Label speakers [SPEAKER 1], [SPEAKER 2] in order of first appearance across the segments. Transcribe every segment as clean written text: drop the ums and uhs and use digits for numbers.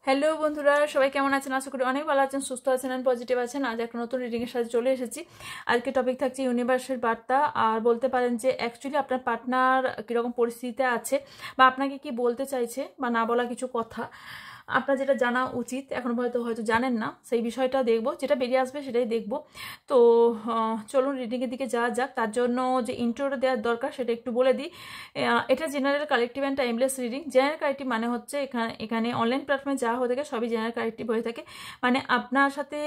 [SPEAKER 1] Hello বন্ধুরা, সবাই কেমন আছেন? আশা করি অনেক ভালো আছেন, সুস্থ আছেন আর পজিটিভ আছেন। আজ একটা নতুন রিডিংয়ের সাথে চলে এসেছি। আজকে টপিক থাকছে ইউনিভার্সের বার্তা। আর বলতে পারেন যে অ্যাকচুয়ালি আপনার পার্টনার কীরকম পরিস্থিতিতে আছে বা আপনাকে কি বলতে চাইছে বা না বলা কিছু কথা আপনার যেটা জানা উচিত, এখন হয়তো জানেন না, সেই বিষয়টা দেখব। যেটা বেরিয়ে আসবে সেটাই দেখব। তো চলুন রিডিংয়ের দিকে যাওয়া যাক। তার জন্য যে ইন্ট্রোটা দেওয়ার দরকার সেটা একটু বলে দিই। এটা general collective and timeless reading. General collective মানে হচ্ছে এখানে অনলাইন প্ল্যাটফর্মে যা হয়ে থাকে সবই জেনারেল কালেকটিভ হয়ে থাকে। মানে আপনার সাথে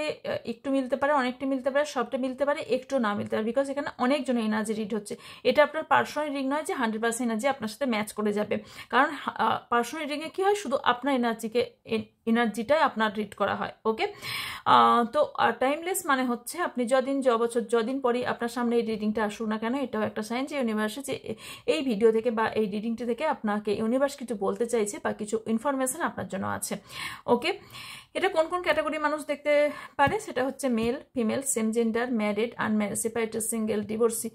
[SPEAKER 1] একটু মিলতে পারে, অনেকটা মিলতে পারে, সবটা মিলতে পারে, একটু না মিলতে পারে, বিকজ এখানে অনেকজন এনার্জি রিড হচ্ছে। এটা আপনার পার্সোনাল রিডিং নয় যে 100% এনার্জি আপনার সাথে ম্যাচ করে যাবে। কারণ পার্সোনাল রিডিংয়ে কী হয়, শুধু আপনার এনার্জিটাই আপনার রিড করা হয়। ওকে, তো টাইমলেস মানে হচ্ছে আপনি যদিন পরই আপনার সামনে এই রিডিংটা আসুক না কেন, এটাও একটা সাইন যে ইউনিভার্সে যে এই ভিডিও থেকে বা এই রিডিংটি থেকে আপনাকে ইউনিভার্স কিছু বলতে চাইছে বা কিছু ইনফরমেশন আপনার জন্য আছে। ওকে, এটা কোন কোন ক্যাটাগরি মানুষ দেখতে পারে সেটা হচ্ছে male, female, same gender, married, unmarried, separated, single, divorcee,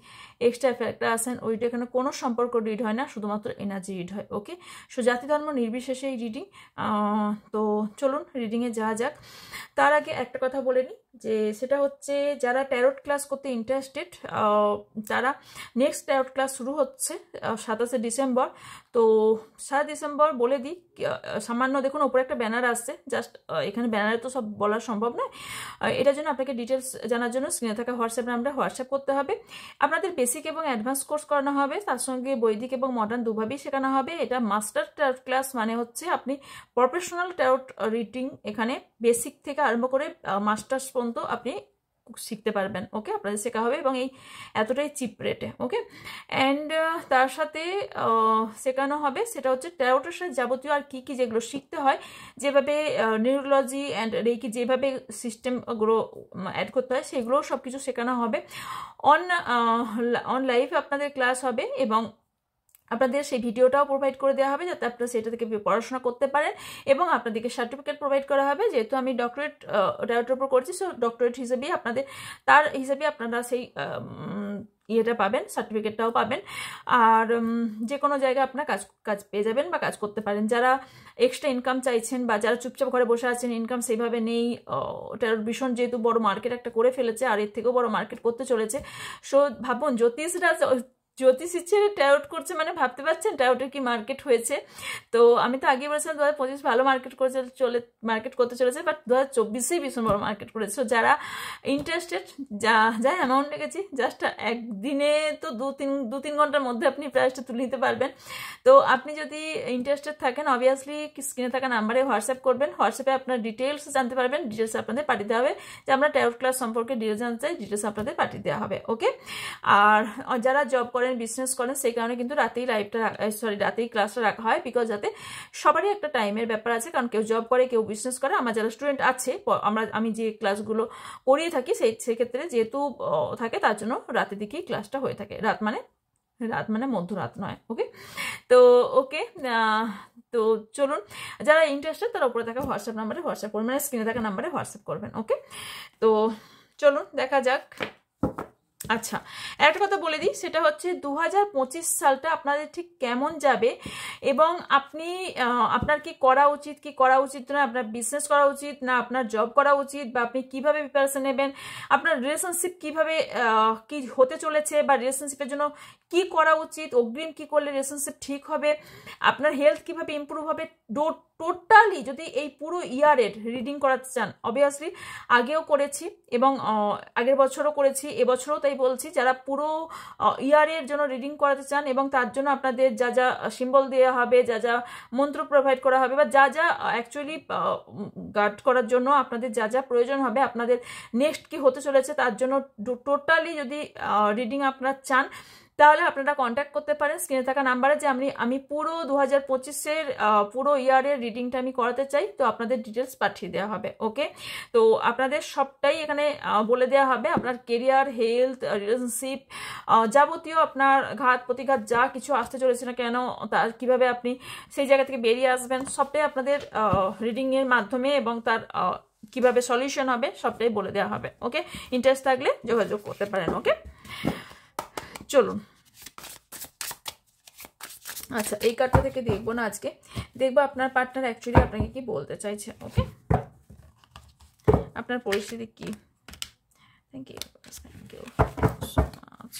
[SPEAKER 1] extra factor আছেন। ওইটা এখানে কোনো সম্পর্ক রিড হয় না, শুধুমাত্র এনার্জি রিড হয়। ওকে, সো জাতি ধর্ম নির্বিশেষে এই রিডিং। তো চলুন রিডিংয়ে যাওয়া যাক। তার আগে একটা কথা বলে নিই, যে সেটা হচ্ছে যারা ট্যারোট ক্লাস করতে ইন্টারেস্টেড তারা নেক্সট ট্যারোট ক্লাস শুরু হচ্ছে 27শে ডিসেম্বর। তো 7 ডিসেম্বর বলে দিই, সামান্য দেখুন ওপরে একটা ব্যানার আসছে, জাস্ট এখানে ব্যানারে তো সব বলা সম্ভব নয়। এটার জন্য আপনাকে ডিটেলস জানার জন্য স্ক্রিনে থাকা হোয়াটসঅ্যাপ নাম্বারে হোয়াটসঅ্যাপ করতে হবে। আপনাদের বেসিক এবং অ্যাডভান্স কোর্স করানো হবে, তার সঙ্গে বৈদিক এবং মডার্ন দুভাবেই শেখানো হবে। এটা মাস্টার ট্যারোট ক্লাস মানে হচ্ছে আপনি প্রফেশনাল ট্যারোট রিডিং এখানে বেসিক থেকে আরম্ভ করে মাস্টার্স পর্যন্ত আপনি শিখতে পারবেন। ওকে, আপনাদের শেখা হবে এবং এই এতটাই চিপ রেটে। ওকে, অ্যান্ড তার সাথে শেখানো হবে সেটা হচ্ছে ট্যারোটের সাথে যাবতীয় আর কি যেগুলো শিখতে হয়, যেভাবে নিউরোলজি অ্যান্ড রেকি যেভাবে সিস্টেমগুলো অ্যাড করতে হয়, সেগুলোও সব কিছু শেখানো হবে। অন লাইভ আপনাদের ক্লাস হবে এবং আপনাদের সেই ভিডিওটাও প্রোভাইড করে দেওয়া হবে, যাতে আপনারা সেটা থেকে পড়াশোনা করতে পারেন। এবং আপনাদেরকে সার্টিফিকেট প্রোভাইড করা হবে, যেহেতু আমি ডক্টরেট ট্যারোটের উপর করছি, সো ডক্টরেট হিসেবেই তার হিসেবে আপনারা সেই ইয়েটা পাবেন, সার্টিফিকেটটাও পাবেন। আর যে কোনো জায়গায় আপনার কাজ পেয়ে যাবেন বা কাজ করতে পারেন। যারা এক্সট্রা ইনকাম চাইছেন বা যারা চুপচাপ ঘরে বসে আছেন, ইনকাম সেইভাবে নেই, ট্যারোট ভীষণ যেহেতু বড় মার্কেট একটা করে ফেলেছে আর এর থেকেও বড় মার্কেট করতে চলেছে। সো ভাবুন, জ্যোতিষী ছেড়ে ট্যারোট করছে, মানে ভাবতে পারছেন ট্যারোটের কি মার্কেট হয়েছে। তো আমি তো আগেই বলেছিলাম 2025 ভালো মার্কেট করতে চলেছে, বাট 2024-এই ভীষণ বড় মার্কেট করেছে। সো যারা ইন্টারেস্টেড, যা অ্যামাউন্ট লেগেছি, জাস্ট একদিনে তো দু তিন ঘন্টার মধ্যে আপনি প্রাইসটা তুলে নিতে পারবেন। তো আপনি যদি ইন্টারেস্টেড থাকেন, অবভিয়াসলি স্ক্রিনে থাকা নাম্বারে হোয়াটসঅ্যাপ করবেন। হোয়াটসঅ্যাপে আপনার ডিটেলস জানতে পারবেন, ডিটেলস আপনাদের পাঠিয়ে দেওয়া হবে। যে আমরা ট্যারোট ক্লাস সম্পর্কে ডিটেলস জানতে চাই, ডিটেলস আপনাদের পাঠিয়ে দেওয়া হবে। ওকে, আর যারা জব করেন, বিজনেস করেন, সেই কারণে কিন্তু রাতেই ক্লাসটা রাখা হয়, বিকজ যাতে সবারই একটা টাইমের ব্যাপার আছে। কারণ কেউ জব করে, কেউ বিজনেস করে। আমার যারা স্টুডেন্ট আছে, আমি যে ক্লাসগুলো করিয়ে থাকি, সেক্ষেত্রে যেহেতু থাকে, তার জন্য রাতের দিকেই ক্লাসটা হয়ে থাকে। রাত মানে মধ্যরাত নয়। ওকে, তো ওকে, তো চলুন, যারা ইন্টারেস্টেড তারা উপরে থাকা হোয়াটসঅ্যাপ নাম্বারে হোয়াটসঅ্যাপ করবেন, মানে স্ক্রিনে থাকা নাম্বারে হোয়াটসঅ্যাপ করবেন। ওকে, তো চলুন দেখা যাক। আচ্ছা, একটা কথা বলে দিই, সেটা হচ্ছে 2025 সালটা আপনাদের ঠিক কেমন যাবে এবং আপনার কি করা উচিত না, আপনার বিজনেস করা উচিত না, আপনার জব করা উচিত, বা আপনি কিভাবে প্রিপারেশন নেবেন, আপনার রিলেশনশিপ কিভাবে কি হতে চলেছে, বা রিলেশনশিপের জন্য কি করা উচিত, অগ্রিম কি করলে রিলেশনশিপ ঠিক হবে, আপনার হেলথ কিভাবে ইমপ্রুভ হবে, টোটালি যদি এই পুরো ইয়ারের রিডিং করাতে চান, অবভিয়াসলি আগেও করেছি এবং আগের বছরও করেছি, এবছরও তাই বলছি, যারা পুরো ইয়ারের জন্য রিডিং করাতে চান এবং তার জন্য আপনাদের যা যা সিম্বল দেওয়া হবে, যা যা মন্ত্র প্রোভাইড করা হবে, বা যা যা অ্যাকচুয়ালি গার্ড করার জন্য আপনাদের যা যা প্রয়োজন হবে, আপনাদের নেক্সট কি হতে চলেছে তার জন্য টোটালি যদি রিডিং আপনারা চান, তাহলে আপনারা কন্ট্যাক্ট করতে পারেন স্ক্রিনে থাকা নাম্বারে, যে আমি পুরো 2025-এর পুরো ইয়ারের রিডিংটা আমি করাতে চাই। তো আপনাদের ডিটেলস পাঠিয়ে দেওয়া হবে। ওকে, তো আপনাদের সবটাই এখানে বলে দেওয়া হবে, আপনার কেরিয়ার, হেলথ, রিলেশনশিপ, যাবতীয় আপনার ঘাত প্রতিঘাত যা কিছু আসতে চলেছে না কেন, তার কীভাবে আপনি সেই জায়গা থেকে বেরিয়ে আসবেন, সবটাই আপনাদের রিডিংয়ের মাধ্যমে এবং তার কিভাবে সলিউশন হবে সবটাই বলে দেওয়া হবে। ওকে, ইন্টারেস্ট থাকলে যোগাযোগ করতে পারেন। ওকে, চলুন আচ্ছা, এই কার্ডটা থেকে দেখবো না আজকে, দেখবো আপনার পার্টনার অ্যাকচুয়ালি আপনাকে কি বলতে চাইছে। ওকে, আপনার পরিস্থিতি কি। Thank you, thank you so much.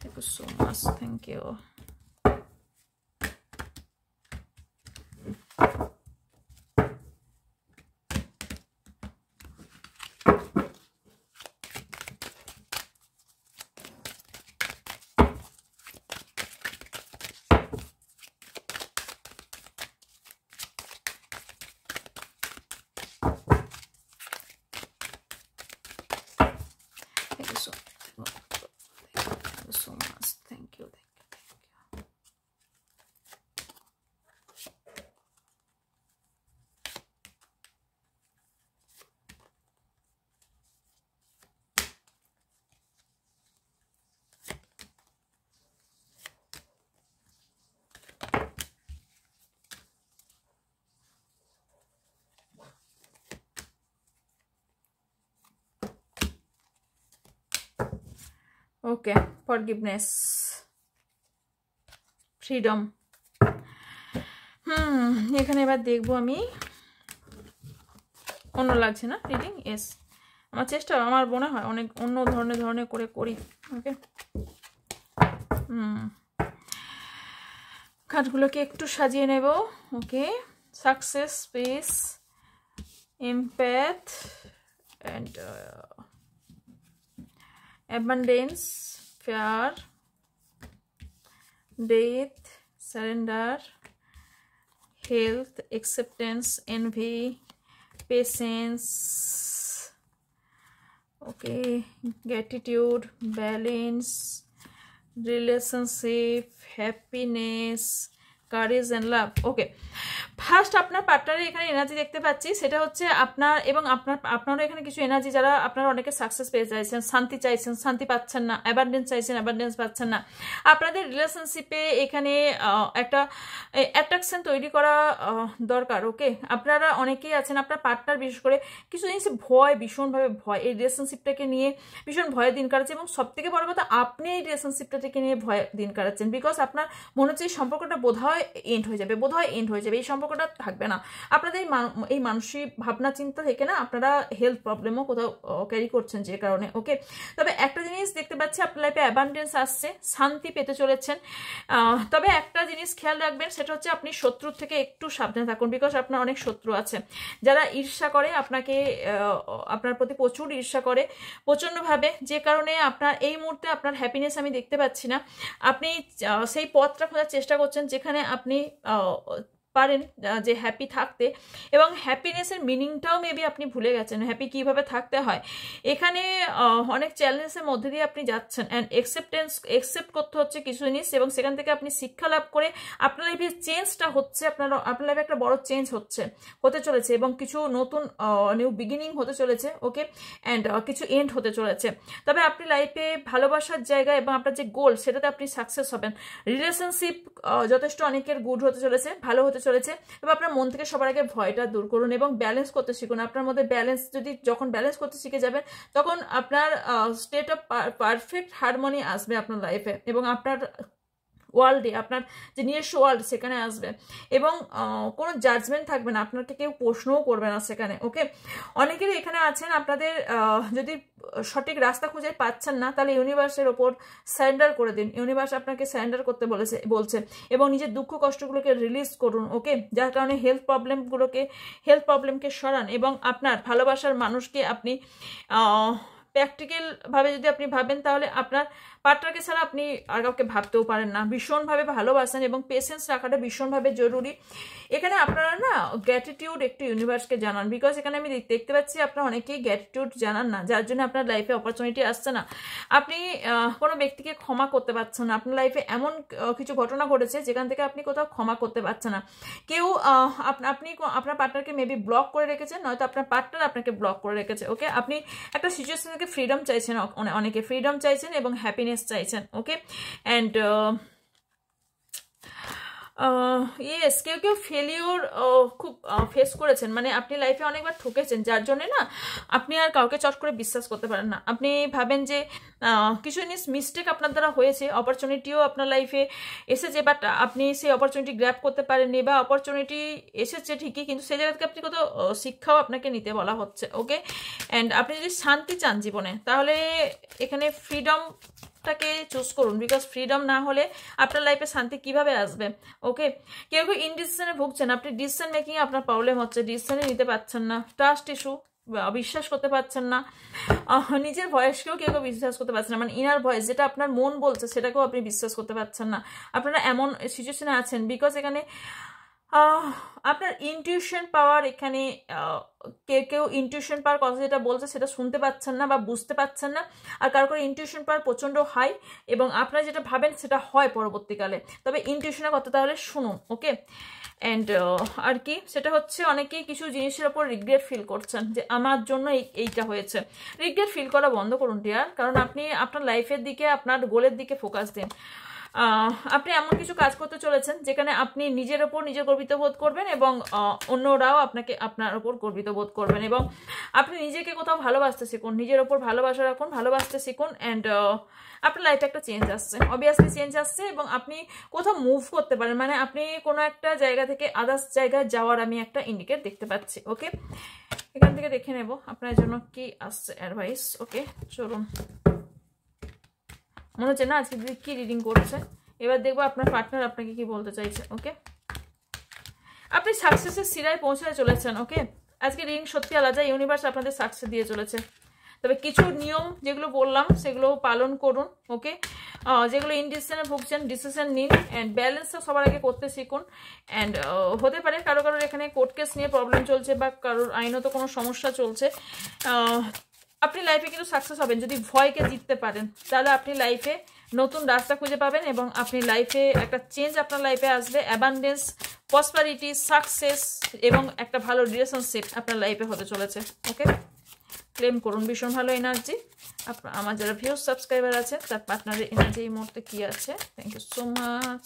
[SPEAKER 1] Thank you so much. Thank you. Okay, forgiveness, freedom. এখানে এবার দেখবো আমি, অন্য লাগছে না রিডিং? এস, আমার চেষ্টা, আমার মনে হয় অনেক অন্য ধরনের করে করি। ওকে, কার্ডগুলোকে একটু সাজিয়ে নেব। Okay, success, peace, empath and abundance, fear, death, surrender, health, acceptance, envy, patience, okay, gratitude, balance, relationship, happiness, courage and love. Okay, first আপনার পার্টনারের এখানে এনার্জি দেখতে পাচ্ছি, সেটা হচ্ছে আপনার এবং আপনারও এখানে কিছু এনার্জি, যারা আপনারা অনেকে সাকসেস পেয়ে চাইছেন, শান্তি চাইছেন, শান্তি পাচ্ছেন না, অ্যাবান্ডেন্স চাইছেন, অ্যাবান্ডেন্স পাচ্ছেন না। আপনাদের রিলেশনশিপে এখানে একটা অ্যাট্রাকশন তৈরি করা দরকার। ওকে, আপনারা অনেকেই আছেন, আপনার পার্টনার বিশেষ করে কিছু জিনিস ভীষণভাবে ভয়, এই রিলেশনশিপটাকে নিয়ে ভীষণ ভয়ে দিন কাটাচ্ছে, এবং সবথেকে বড় কথা আপনি এই রিলেশনশিপটাকে নিয়ে ভয়ে দিন কাটাচ্ছেন, বিকজ আপনার মনে হচ্ছে এই সম্পর্কটা বোধহয় এন্ড হয়ে যাবে, এই সম্পর্কটা থাকবে না। আপনাদের এই মানসিক ভাবনা চিন্তা থেকে না আপনারা হেলথ প্রবলেমও কোথাও ক্যারি করছেন যে কারণে। ওকে, তবে একটা জিনিস দেখতে পাচ্ছি, আপনার লাইফে অ্যাবান্ডেন্স আসছে, শান্তি পেতে চলেছেন। তবে একটা জিনিস খেয়াল রাখবেন, সেটা হচ্ছে আপনি শত্রুর থেকে একটু সাবধানে থাকুন, বিকজ আপনার অনেক শত্রু আছে যারা ঈর্ষা করে আপনাকে, আপনার প্রতি প্রচুর ঈর্ষা করে প্রচণ্ডভাবে, যে কারণে আপনার এই মুহূর্তে আপনার হ্যাপিনেস আমি দেখতে পাচ্ছি না। আপনি সেই পথটা খোঁজার চেষ্টা করছেন যেখানে আপনি পারেন যে হ্যাপি থাকতে, এবং হ্যাপিনেসের মিনিংটাও মেবি আপনি ভুলে গেছেন, হ্যাপি কীভাবে থাকতে হয়। এখানে অনেক চ্যালেঞ্জের মধ্যে দিয়ে আপনি যাচ্ছেন, অ্যান্ড অ্যাকসেপ্ট করতে হচ্ছে কিছু জিনিস, এবং সেখান থেকে আপনি শিক্ষা লাভ করে আপনার লাইফে চেঞ্জটা হচ্ছে, আপনার লাইফে একটা বড় চেঞ্জ হতে চলেছে, এবং কিছু নতুন নিউ বিগিনিং হতে চলেছে। ওকে, অ্যান্ড কিছু এন্ড হতে চলেছে। তবে আপনি লাইফে ভালোবাসার জায়গা এবং আপনার যে গোল, সেটাতে আপনি সাকসেস হবেন। রিলেশনশিপ যথেষ্ট অনেকের গুড হতে চলেছে, ভালো হতে চলেছে, এবং আপনার মন থেকে সবার আগে ভয়টা দূর করুন এবং ব্যালেন্স করতে শিখুন। আপনার মধ্যে ব্যালেন্স, যখন ব্যালেন্স করতে শিখে যাবেন, তখন আপনার স্টেট অফ পারফেক্ট হারমোনি আসবে আপনার লাইফে, এবং আপনার ওয়ার্ল্ডে, আপনার যে নিজস্ব ওয়ার্ল্ড সেখানে আসবে, এবং কোনো জাজমেন্ট থাকবে না, আপনাকে কেউ প্রশ্নও করবে না সেখানে। ওকে, অনেকেরই এখানে আছেন, আপনাদের যদি সঠিক রাস্তা খুঁজে পাচ্ছেন না, তাহলে ইউনিভার্সের ওপর সারেন্ডার করে দিন। ইউনিভার্স আপনাকে সারেন্ডার করতে বলছে, এবং নিজের দুঃখ কষ্টগুলোকে রিলিজ করুন। ওকে, যার কারণে হেলথ প্রবলেমকে সরান, এবং আপনার ভালোবাসার মানুষকে আপনি প্র্যাকটিক্যালভাবে যদি আপনি ভাবেন, তাহলে আপনার পার্টনারকে ছাড়া আপনি আর কাউকে ভাবতেও পারেন না। ভীষণভাবে ভালোবাসেন, এবং পেশেন্স রাখাটা ভীষণভাবে জরুরি। এখানে আপনারা না গ্র্যাটিটিউড একটু ইউনিভার্সকে জানান, বিকজ এখানে আমি দেখতে পাচ্ছি আপনারা অনেকেই গ্র্যাটিটিউড জানান না, যার জন্য আপনার লাইফে অপরচুনিটি আসছে না। আপনি কোনো ব্যক্তিকে ক্ষমা করতে পারছেন না, আপনার লাইফে এমন কিছু ঘটনা ঘটেছে যেখান থেকে আপনি কোথাও ক্ষমা করতে পারছেন না। কেউ আপনি আপনার পার্টনারকে মেবি ব্লক করে রেখেছেন, নয়তো আপনার পার্টনার আপনাকে ব্লক করে রেখেছে। ওকে, আপনি একটা সিচুয়েশন থেকে ফ্রিডম চাইছেন, অনেকে ফ্রিডম চাইছেন এবং হ্যাপিনেস চাইছেন। ওকে, অ্যান্ড ইয়েস, কেউ কেউ ফেলিওর খুব ফেস করেছেন, মানে আপনি লাইফে অনেকবার ঠকেছেন, যার জন্যে না আপনি আর কাউকে চট করে বিশ্বাস করতে পারেন না। আপনি ভাবেন যে কিছু জিনিস মিস্টেক আপনার দ্বারা হয়েছে, অপরচুনিটিও আপনার লাইফে এসেছে, বাট আপনি সেই অপরচুনিটি গ্র্যাব করতে পারেননি, বা অপরচুনিটি এসেছে ঠিকই কিন্তু সেই জায়গা থেকে আপনি কোথাও শিক্ষাও আপনাকে নিতে বলা হচ্ছে। ওকে, অ্যান্ড আপনি যদি শান্তি চান জীবনে, তাহলে এখানে ফ্রিডমটাকে চুজ করুন, বিকজ ফ্রিডম না হলে আপনার লাইফে শান্তি কিভাবে আসবে। ওকে, কেউ কেউ ইনডিসিশনে ভুগছেন, আপনি ডিসিশন মেকিং আপনার প্রবলেম হচ্ছে, ডিসিশনে নিতে পারছেন না, ট্রাস্ট ইস্যু, বিশ্বাস করতে পারছেন না, নিজের ভয়েসকেও কেউ কেউ বিশ্বাস করতে পারছেন না, মানে ইনার ভয়েস যেটা আপনার মন বলছে সেটাকেও আপনি বিশ্বাস করতে পারছেন না। আপনারা এমন সিচুয়েশনে আছেন বিকজ এখানে আপনার ইনটিউশন পাওয়ার, এখানে কেউ কেউ ইনটিউশন পাওয়ার কথা যেটা বলছে সেটা শুনতে পাচ্ছেন না বা বুঝতে পাচ্ছেন না, আর কারো কারো ইনটিউশন পাওয়ার প্রচণ্ড হাই এবং আপনারা যেটা ভাবেন সেটা হয় পরবর্তীকালে, তবে ইনটিউশনের কথা তাহলে শুনুন। ওকে, অ্যান্ড আর কি সেটা হচ্ছে অনেকেই কিছু জিনিসের ওপর রিগ্রেট ফিল করছেন যে আমার জন্য এইটা হয়েছে। রিগ্রেট ফিল করা বন্ধ করুন ডিয়ার, কারণ আপনি আপনার লাইফের দিকে, আপনার গোলের দিকে ফোকাস দিন। আপনি এমন কিছু কাজ করতে চলেছেন যেখানে আপনি নিজের ওপর নিজে গর্বিত বোধ করবেন এবং অন্যরাও আপনাকে আপনার ওপর গর্বিত বোধ করবেন, এবং আপনি নিজেকে কোথাও ভালোবাসতে শিখুন, নিজের ওপর ভালোবাসা রাখুন, ভালোবাসতে শিখুন, অ্যান্ড আপনার লাইফে একটা চেঞ্জ আসছে, অবভিয়াসলি চেঞ্জ আসছে, এবং আপনি কোথাও মুভ করতে পারেন, মানে আপনি কোনো একটা জায়গা থেকে আদার্স জায়গায় যাওয়ার আমি একটা ইন্ডিকেট দেখতে পাচ্ছি। ওকে, এখান থেকে দেখে নেব আপনার জন্য কি আসছে অ্যাডভাইস। ওকে, চলুন, মনে হচ্ছে না আজকে দিদি কি রিডিং করছে, এবার দেখবো আপনার পার্টনার আপনাকে কি বলতে চাইছে। ওকে, আপনি সাকসেসের শিরায় পৌঁছাতে চলেছেন। ওকে, আজকে রিডিং সত্যি আলাদা, ইউনিভার্স আপনাদের সাকসেস দিয়ে চলেছে, তবে কিছু নিয়ম যেগুলো বললাম সেগুলো পালন করুন। ওকে, যেগুলো ইনডিসিশনে ভুগছেন ডিসিশন নিন, অ্যান্ড ব্যালেন্সটা সবার আগে করতে শিখুন। অ্যান্ড হতে পারে কারো কারোর এখানে কোর্ট কেস নিয়ে প্রবলেম চলছে বা কারোর আইনত কোনো সমস্যা চলছে, আপনি লাইফে কিন্তু সাকসেস হবেন যদি ভয়কে জিততে পারেন, তাহলে আপনি লাইফে নতুন রাস্তা খুঁজে পাবেন এবং আপনি লাইফে একটা চেঞ্জ আপনার লাইফে আসবে, অ্যাবান্ডেন্স, প্রসপারিটি, সাকসেস এবং একটা ভালো রিলেশনশিপ আপনার লাইফে হতে চলেছে। ওকে, ক্লেম করুন, ভীষণ ভালো এনার্জি। আমার যারা ভিউজ সাবস্ক্রাইবার আছে তার পার্টনারের এনার্জি এই মুহূর্তে কি আছে। Thank you so much,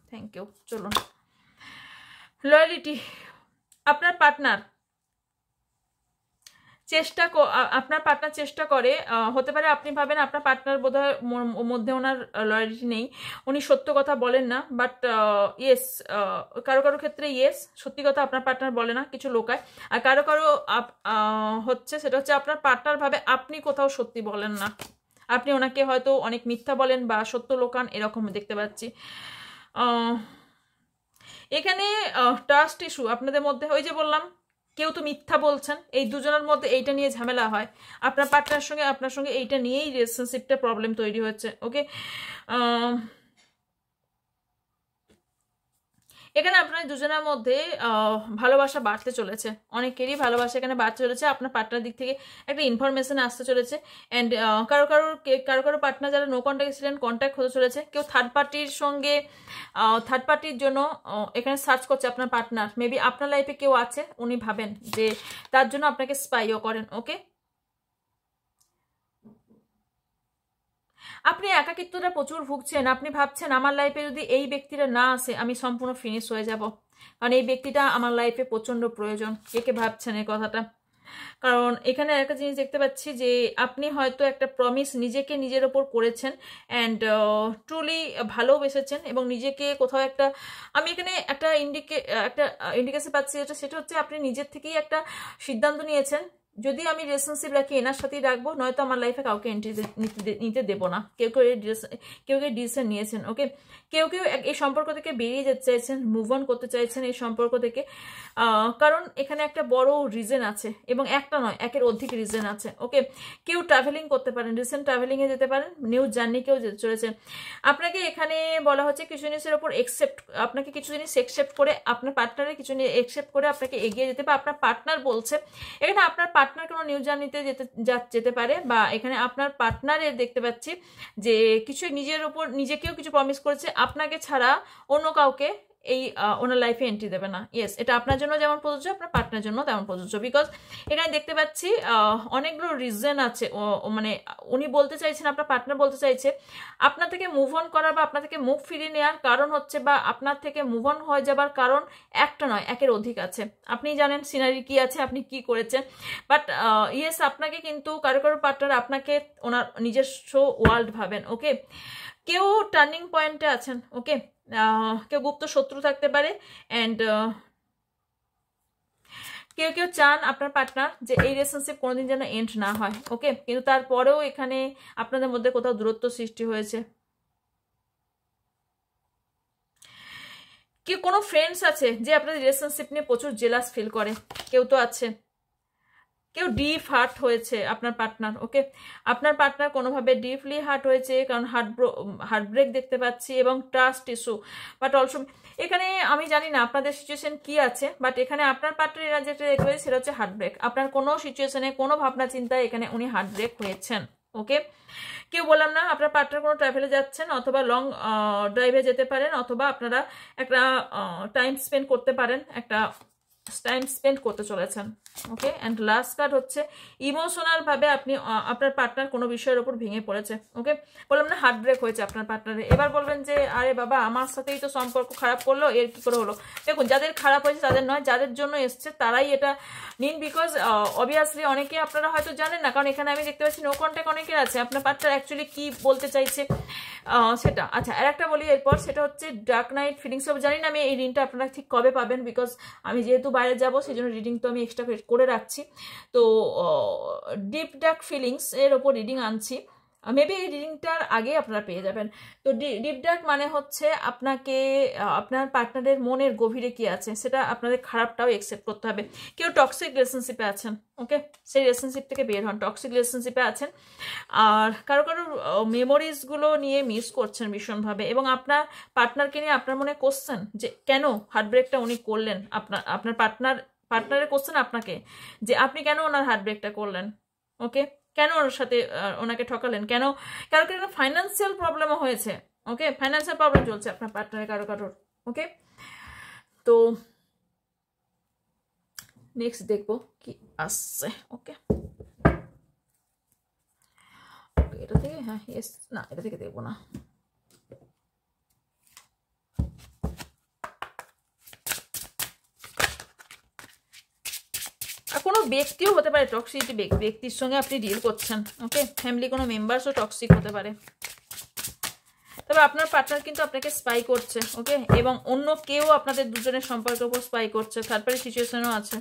[SPEAKER 1] thank you. চলুন, লয়ালিটি, আপনার পার্টনার চেষ্টা করে, হতে পারে আপনি ভাবেন আপনার পার্টনার বোধহয় মধ্যে ওনার লয়ালিটি নেই, উনি সত্য কথা বলেন না, বাট ইয়েস, কারো কারো ক্ষেত্রে ইয়েস সত্যি কথা আপনার পার্টনার বলে না, কিছু লোকায়, আর কারো কারো হচ্ছে সেটা হচ্ছে আপনার পার্টনার ভাবে আপনি কোথাও সত্যি বলেন না, আপনি ওনাকে হয়তো অনেক মিথ্যা বলেন বা সত্য লোকান, এরকম দেখতে পাচ্ছি। এখানে ট্রাস্ট ইস্যু আপনাদের মধ্যে, ওই যে বললাম কেউ তো মিথ্যা বলছেন, এই দুজনের মধ্যে এইটা নিয়ে ঝামেলা হয়, আপনার পার্টনারের সঙ্গে আপনার সঙ্গে এইটা নিয়েই রিলেশনশিপটা প্রবলেম তৈরি হচ্ছে। ওকে, এখানে আপনার দুজনের মধ্যে ভালোবাসা বাড়তে চলেছে, অনেকেরই ভালোবাসা এখানে বাড়তে চলেছে, আপনার পার্টনার দিক থেকে একটা ইনফরমেশন আসতে চলেছে, অ্যান্ড কারো কারো পার্টনার যারা নো কন্ট্যাক্ট ছিলেন কন্ট্যাক্ট হতে চলেছে, কেউ থার্ড পার্টির সঙ্গে থার্ড পার্টির জন্য এখানে সার্চ করছে আপনার পার্টনার, মেবি আপনার লাইফে কেউ আছে, উনি ভাবেন যে তার জন্য আপনাকে স্পাইও করেন। ওকে, আপনি একাকিত্বটা প্রচুর ভুগছেন, আপনি ভাবছেন আমার লাইফে যদি এই ব্যক্তিটা না আসে আমি সম্পূর্ণ ফিনিশ হয়ে যাব, কারণ এই ব্যক্তিটা আমার লাইফে প্রচণ্ড প্রয়োজন। কে ভাবছেন এই কথাটা, কারণ এখানে একটা জিনিস দেখতে পাচ্ছি যে আপনি হয়তো একটা প্রমিস নিজেকে নিজের ওপর করেছেন, অ্যান্ড ট্রুলি ভালোবেসেছেন এবং নিজেকে কোথাও একটা, আমি এখানে একটা ইন্ডিকেশন পাচ্ছি, সেটা হচ্ছে আপনি নিজের থেকেই একটা সিদ্ধান্ত নিয়েছেন, যদি আমি রিলেশনশিপ রাখি এনার সাথেই রাখবো, নয়তো আমার লাইফে কাউকে এন্ট্রি নিতে দেবো না। কেউ কেউ ডিসিশন নিয়েছেন। ওকে, কেউ এই সম্পর্ক থেকে বেরিয়ে যেতে চাইছেন, মুভ অন করতে চাইছেন এই সম্পর্ক থেকে, কারণ এখানে একটা বড় রিজন আছে এবং একটা নয় একের অধিক রিজন আছে। ওকে, কেউ ট্রাভেলিং করতে পারেন, রিসেন্ট ট্রাভেলিংয়ে যেতে পারেন, নিউ জার্নিকেও যেতে চলেছে। আপনাকে এখানে বলা হচ্ছে কিছু জিনিসের ওপর আপনাকে কিছু জিনিস একসেপ্ট করে, আপনার পার্টনারের কিছু জিনিস একসেপ্ট করে আপনাকে এগিয়ে যেতে, বা আপনার পার্টনার বলছে এখানে আপনার পার্টনার কোনো নিউ জার্নিতে যেতে পারে, বা এখানে আপনার পার্টনারের দেখতে পাচ্ছি যে কিছু নিজের ওপর নিজেকেও কিছু প্রমিস করেছে, আপনাকে ছাড়া অন্য কাউকে এই ওনার লাইফে এন্ট্রি দেবে না। ইয়েস, এটা আপনার জন্য যেমন প্রযোজ্য, আপনার পার্টনারের জন্য তেমন প্রযোজ্য। বিকজ এখানে দেখতে পাচ্ছি অনেকগুলো রিজন আছে, মানে উনি বলতে চাইছেন, আপনার পার্টনার বলতে চাইছে আপনার থেকে মুভ অন করার বা আপনার থেকে মুখ ফিরিয়ে নেওয়ার কারণ হচ্ছে, বা আপনার থেকে মুভ অন হয়ে যাবার কারণ একটা নয়, একের অধিক আছে। আপনি জানেন সিনারি কি আছে, আপনি কি করেছেন, বাট ইয়েস আপনাকে কিন্তু কারো কারো পার্টনার আপনাকে ওনার নিজস্ব ওয়ার্ল্ড ভাবেন। ওকে, কেউ টার্নিং পয়েন্টে আছেন। ওকে, কেউ গুপ্ত শত্রু থাকতে পারে, অ্যান্ড কেউ কেউ চান আপনার পার্টনার যে এই রিলেশনশিপ কোনোদিন যেন এন্ড না হয়। ওকে, কিন্তু তারপরেও এখানে আপনাদের মধ্যে কোথাও দূরত্ব সৃষ্টি হয়েছে। কি কোনো ফ্রেন্ডস আছে যে আপনাদের রিলেশনশিপ নিয়ে প্রচুর জেলাস ফিল করে, কেউ তো আছে। কেউ ডিপ হার্ট হয়েছে আপনার পার্টনার। ওকে, আপনার পার্টনার কোনোভাবে ডিপলি হার্ট হয়েছে, কারণ হার্ট ব্রেক দেখতে পাচ্ছি এবং ট্রাস্ট ইস্যু। বাট অলসো এখানে আমি জানি না আপনাদের সিচুয়েশন কি আছে, বাট এখানে আপনার পার্টনার এরা যেটা দেখতে পাচ্ছি সেটা হচ্ছে হার্ট ব্রেক। আপনার কোনো সিচুয়েশনে কোনো ভাবনা চিন্তায় এখানে উনি হার্ট ব্রেক হয়েছেন। ওকে, কেউ বললাম না আপনার পার্টনার কোনো ট্রাভেলে যাচ্ছেন, অথবা লং ড্রাইভে যেতে পারেন, অথবা আপনারা একটা টাইম স্পেন্ড করতে পারেন, একটা টাইম স্পেন্ড করতে চলেছেন। ওকে, অ্যান্ড লাস্ট কার্ড হচ্ছে ইমোশনাল ভাবে আপনি আপনার পার্টনার কোনো বিষয়ের ওপর ভেঙে পড়েছে। ওকে, বললাম না হার্ট ব্রেক হয়েছে আপনার পার্টনারে। এবার বলবেন যে আরে বাবা আমার সাথেই তো সম্পর্ক খারাপ করলো, এর কি করে হলো? দেখুন, যাদের খারাপ হয়েছে তাদের নয়, যাদের জন্য এসছে তারাই এটা নিন। বিকজ অবভিয়াসলি অনেকে আপনারা হয়তো জানেন না, কারণ এখানে আমি দেখতে পাচ্ছি নো কন্ট্যাক্ট অনেকের আছে। আপনার পার্টনার অ্যাকচুয়ালি কি বলতে চাইছে সেটা। আচ্ছা, আর একটা বলি এরপর, সেটা হচ্ছে ডার্ক নাইট ফিলিংস। জানি না আমি এই রিডিংটা আপনারা ঠিক কবে পাবেন, বিকজ আমি যেহেতু বাইরে যাবো সেই জন্য রিডিং তো আমি এক্সট্রা করে রাখছি। তো ডিপ ডার্ক ফিলিংস এর ওপর রিডিং আনছি, মেবি এই রিডিংটার আগে আপনারা পেয়ে যাবেন। তো ডিপ ডার্ক মানে হচ্ছে আপনাকে আপনার পার্টনারের মনের গভীরে কি আছে সেটা আপনাদের খারাপটাও একসেপ্ট করতে হবে। কেউ টক্সিক রিলেশনশিপে আছেন। ওকে, সেই রিলেশনশিপ থেকে বের হন, টক্সিক রিলেশনশিপে আছেন, আর কারো কারো মেমোরিজগুলো নিয়ে মিস করছেন ভীষণভাবে, এবং আপনার পার্টনারকে নিয়ে আপনার মনে কোশ্চেন যে কেন হার্টব্রেকটা উনি করলেন। আপনার পার্টনারের কোশ্চেন আপনাকে যে আপনি কেন ওনার হার্টব্রেকটা করলেন। ওকে, কেন ওর সাথে ওনাকে ঠকালেন, কেন কারো কারো ফাইন্যান্সিয়াল প্রবলেমও হয়েছে। ওকে, ফাইন্যান্সিয়াল প্রবলেম চলছে আপনার পার্টনারের কারো কারোর। ওকে, তো নেক্সট দেখবো কি আসছে। ওকে, এটা থেকে হ্যাঁ ইয়েস, না এটা থেকে দেখবো না। কোনো ব্যক্তিও হতে পারে টক্সিসিটি, ব্যক্তির সঙ্গে আপনি ডিল করছেন। ওকে, ফ্যামিলি কোনো মেম্বার্সও টক্সিক হতে পারে, তবে আপনার পার্টনার কিন্তু আপনাকে স্পাই করছে। ওকে, এবং অন্য কেউ আপনাদের দুজনের সম্পর্কের উপর স্পাই করছে, থার্ড পার্টি সিচুয়েশনও আছে,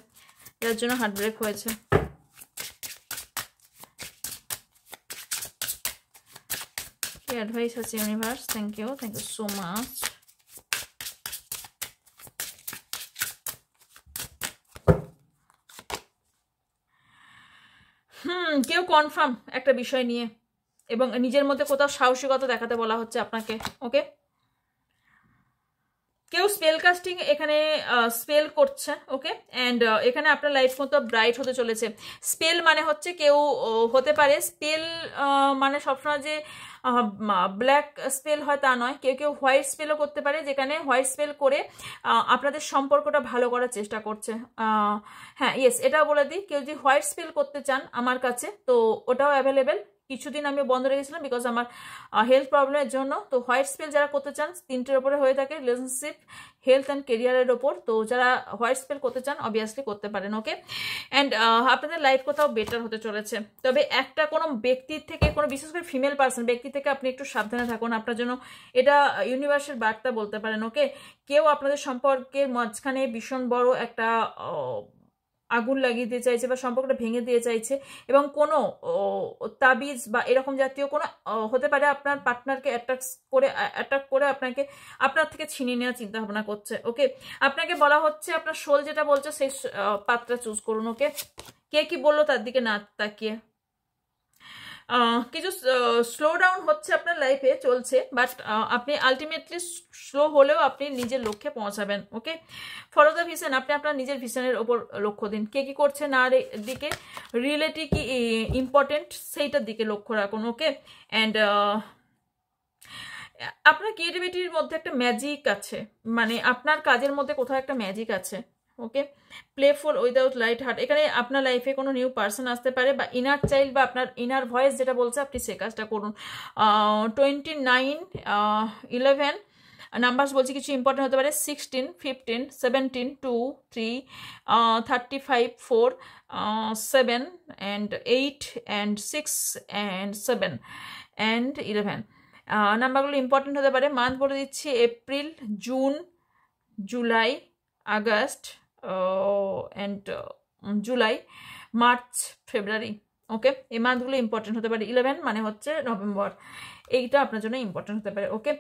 [SPEAKER 1] যার জন্য হার্ট ব্রেক হয়েছে। কি অ্যাডভাইস আছে universe? Thank you so much. কেউ কনফার্ম একটা বিষয় নিয়ে, এবং নিজের মধ্যে কোথাও সাহসিকতা দেখাতে বলা হচ্ছে আপনাকে। ওকে, কেউ স্পেল কাস্টিং এখানে স্পেল করছে। ওকে, অ্যান্ড এখানে আপনার লাইফ মতো ব্রাইট হতে চলেছে। স্পেল মানে হচ্ছে কেউ হতে পারে, স্পেল মানে সবসময় যে ব্ল্যাক স্পেল হয় তা নয়, কেউ কেউ হোয়াইট স্পেলও করতে পারে, যেখানে হোয়াইট স্পেল করে আপনাদের সম্পর্কটা ভালো করার চেষ্টা করছে। হ্যাঁ ইয়েস, এটাও বলে দিই, কেউ যদি হোয়াইট স্পেল করতে চান আমার কাছে, তো ওটাও অ্যাভেলেবেল। কিছুদিন আমি বন্ধ রেখেছিলাম বিকজ আমার হেলথ প্রবলেমের জন্য। তো হোয়াইট স্পেল যারা করতে চান 3টের ওপরে হয়ে থাকে, রিলেশনশিপ, হেলথ অ্যান্ড কেরিয়ারের ওপর। তো যারা হোয়াইট স্পেল করতে চান অবভিয়াসলি করতে পারেন। ওকে, অ্যান্ড আপনাদের লাইফ কোথাও বেটার হতে চলেছে। তবে একটা কোনো ব্যক্তির থেকে, কোনো বিশেষ করে ফিমেল পার্সন ব্যক্তি থেকে আপনি একটু সাবধানে থাকুন, আপনার জন্য এটা ইউনিভার্সের বার্তা বলতে পারেন। ওকে, কেউ আপনাদের সম্পর্কের মাঝখানে ভীষণ বড় একটা আগুন লাগিয়ে দিতে চাইছে বা সম্পর্কটা ভেঙে দিয়ে চাইছে, এবং কোনো তাবিজ বা এরকম জাতীয় কোনো হতে পারে আপনার পার্টনারকে অ্যাট্রাক্ট করে আপনাকে আপনার থেকে ছিনিয়ে নেওয়ার চিন্তা ভাবনা করছে। ওকে, আপনাকে বলা হচ্ছে আপনার সোল যেটা বলছে সেই পাত্রটা চুজ করুন। ওকে, কে কি বললো তার দিকে না তাকিয়ে। কিছু স্লো ডাউন হচ্ছে আপনার লাইফে চলছে, বাট আপনি আলটিমেটলি স্লো হলেও আপনি নিজের লক্ষ্যে পৌঁছাবেন। ওকে, ফলো দ্য ভিশন, আপনি আপনার নিজের ভিশনের ওপর লক্ষ্য দিন। কে কি করছে না দিকে, রিলেটিভ কি ইম্পর্টেন্ট সেইটার দিকে লক্ষ্য রাখুন। ওকে, অ্যান্ড আপনার ক্রিয়েটিভিটির মধ্যে একটা ম্যাজিক আছে, মানে আপনার কাজের মধ্যে কোথাও একটা ম্যাজিক আছে। ওকে, প্লেফুল উইদাউট লাইট হার্ট, এখানে আপনার লাইফে কোনো নিউ পার্সন আসতে পারে, বা ইনার চাইল্ড বা আপনার ইনার ভয়েস যেটা বলছে আপনি সে কাজটা করুন। 29 11 নাম্বারস বলছি কিছু ইম্পর্টেন্ট হতে পারে, 16 15 17 2 3 35 4 7 and 8 and 6 and 7 and 11 নাম্বারগুলো ইম্পর্টেন্ট হতে পারে। মান্থ বলে দিচ্ছি April, June, July, August and July, March, February. Okay, এই মান্থগুলো ইম্পর্টেন্ট হতে পারে। 11 মানে হচ্ছে নভেম্বর, এইটা আপনার জন্য ইম্পর্টেন্ট হতে পারে। ওকে,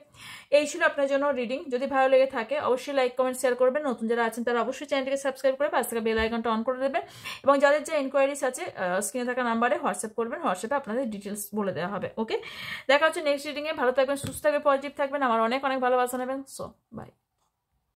[SPEAKER 1] এই ছিল আপনার জন্য রিডিং। যদি ভালো লেগে থাকে অবশ্যই লাইক কমেন্ট শেয়ার করবেন। নতুন যারা আছেন তারা অবশ্যই চ্যানেলটিকে সাবস্ক্রাইব করে পাশে থাকা বেল আইকনটা অন করে দেবেন, এবং যাদের যে ইনকোয়ারিজ আছে স্ক্রিনে থাকা নাম্বারে হোয়াটসঅ্যাপ করবেন, হোয়াটসঅ্যাপে আপনাদের ডিটেলস বলে দেওয়া হবে। ওকে, দেখা হচ্ছে নেক্সট রিডিংয়ে। ভালো থাকবেন, সুস্থ থাকবেন, পজিটিভ থাকবেন, আমার অনেক অনেক ভালোবাসা নেবেন। So by.